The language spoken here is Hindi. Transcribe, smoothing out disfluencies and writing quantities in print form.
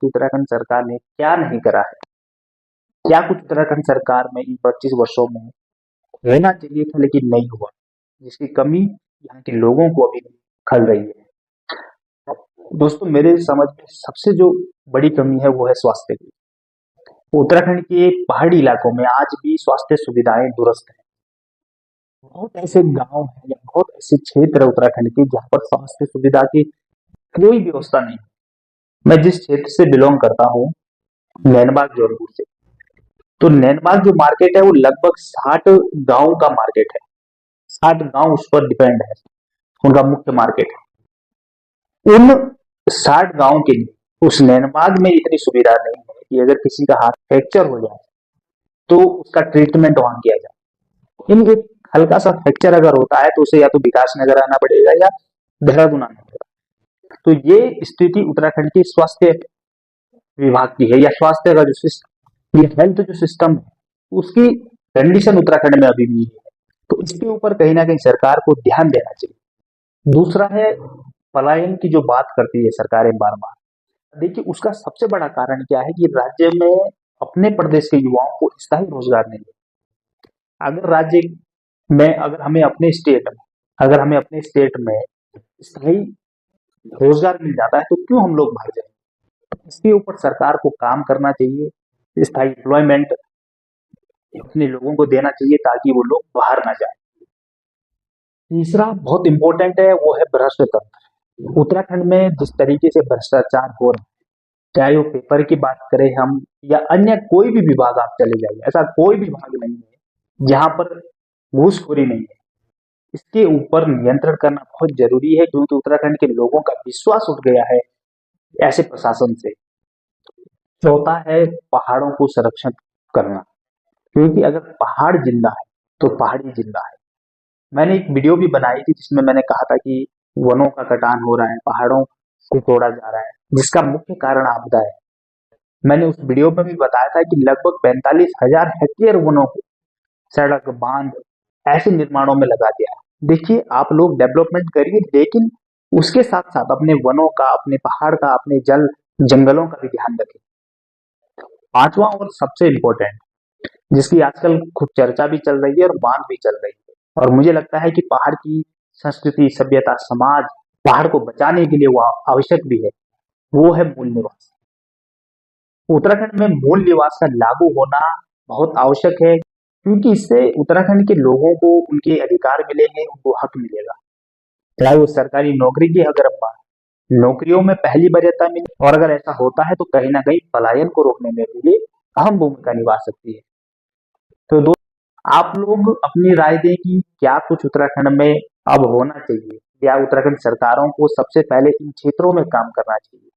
कि उत्तराखंड सरकार ने क्या नहीं करा है, क्या कुछ उत्तराखंड सरकार में इन 25 वर्षों में होना चाहिए था लेकिन नहीं हुआ, जिसकी कमी यहाँ के लोगों को अभी भी खल रही है। दोस्तों, मेरे समझ में सबसे जो बड़ी कमी है वो है स्वास्थ्य की। उत्तराखंड के पहाड़ी इलाकों में आज भी स्वास्थ्य सुविधाएं दुरुस्त हैं। बहुत ऐसे गांव हैं या बहुत ऐसे क्षेत्र है उत्तराखंड के जहाँ पर स्वास्थ्य सुविधा की कोई व्यवस्था नहीं है। मैं जिस क्षेत्र से बिलोंग करता हूँ, नैनबाग जौनपुर से, तो नैनबाग जो मार्केट है वो लगभग 60 गांव का मार्केट है। 60 गांव उस पर डिपेंड है, उनका मुख्य मार्केट है। उन 60 गांव के लिए उस नैनबाग में इतनी सुविधा नहीं है कि अगर किसी का हाथ फ्रैक्चर हो जाए तो उसका ट्रीटमेंट वहां किया जाए। इन एक हल्का सा फ्रैक्चर अगर होता है तो उसे या तो विकास नगर आना पड़ेगा या देहरादून आना पड़ेगा। तो ये स्थिति उत्तराखंड के स्वास्थ्य विभाग की है, या स्वास्थ्य का जो सिस्टम, ये हेल्थ जो सिस्टम है उसकी कंडीशन उत्तराखंड में अभी भी है। तो इसके ऊपर कहीं ना कहीं सरकार को ध्यान देना चाहिए। दूसरा है पलायन की जो बात करती है सरकारें बार बार। देखिए, उसका सबसे बड़ा कारण क्या है कि राज्य में अपने प्रदेश के युवाओं को स्थायी रोजगार नहीं है। अगर राज्य में अगर हमें अपने स्टेट में स्थायी रोजगार मिल जाता है तो क्यों हम लोग बाहर जाएं? इसके ऊपर सरकार को काम करना चाहिए, स्थायी एम्प्लॉयमेंट अपने लोगों को देना चाहिए ताकि वो लोग बाहर ना जाए। तीसरा बहुत इंपॉर्टेंट है, वो है भ्रष्ट तंत्र। उत्तराखंड में जिस तरीके से भ्रष्टाचार हो रहा है, चाहे वो पेपर की बात करें हम या अन्य कोई भी विभाग आप चले जाइए, ऐसा कोई विभाग नहीं है जहां पर घूसखोरी नहीं है। इसके ऊपर नियंत्रण करना बहुत जरूरी है, क्योंकि उत्तराखंड के लोगों का विश्वास उठ गया है ऐसे प्रशासन से। चौथा है पहाड़ों को संरक्षण करना, क्योंकि अगर पहाड़ जिंदा है तो पहाड़ी जिंदा है। मैंने एक वीडियो भी बनाई थी जिसमें मैंने कहा था कि वनों का कटान हो रहा है, पहाड़ों को तोड़ा जा रहा है, जिसका मुख्य कारण आपदा है। मैंने उस वीडियो में भी बताया था कि लगभग 45,000 हेक्टेयर वनों को सड़क, बांध ऐसे निर्माणों में लगा दिया है। देखिए, आप लोग डेवलपमेंट करिए, लेकिन उसके साथ साथ अपने वनों का, अपने पहाड़ का, अपने जल जंगलों का भी ध्यान रखें। पांचवा और सबसे इम्पोर्टेंट, जिसकी आजकल खूब चर्चा भी चल रही है और मांग भी चल रही है, और मुझे लगता है कि पहाड़ की संस्कृति, सभ्यता, समाज, पहाड़ को बचाने के लिए वो आवश्यक भी है, वो है मूल निवास। उत्तराखंड में मूल निवास का लागू होना बहुत आवश्यक है, क्योंकि इससे उत्तराखंड के लोगों को उनके अधिकार मिलेंगे, उनको हक मिलेगा। चाहे वो सरकारी नौकरी की अगर बात, नौकरियों में पहली वरीयता मिले, और अगर ऐसा होता है तो कहीं ना कहीं पलायन को रोकने में भी ये अहम भूमिका निभा सकती है। तो दोस्तों, आप लोग अपनी राय दें कि क्या कुछ उत्तराखंड में अब होना चाहिए, या उत्तराखंड सरकारों को सबसे पहले इन क्षेत्रों में काम करना चाहिए।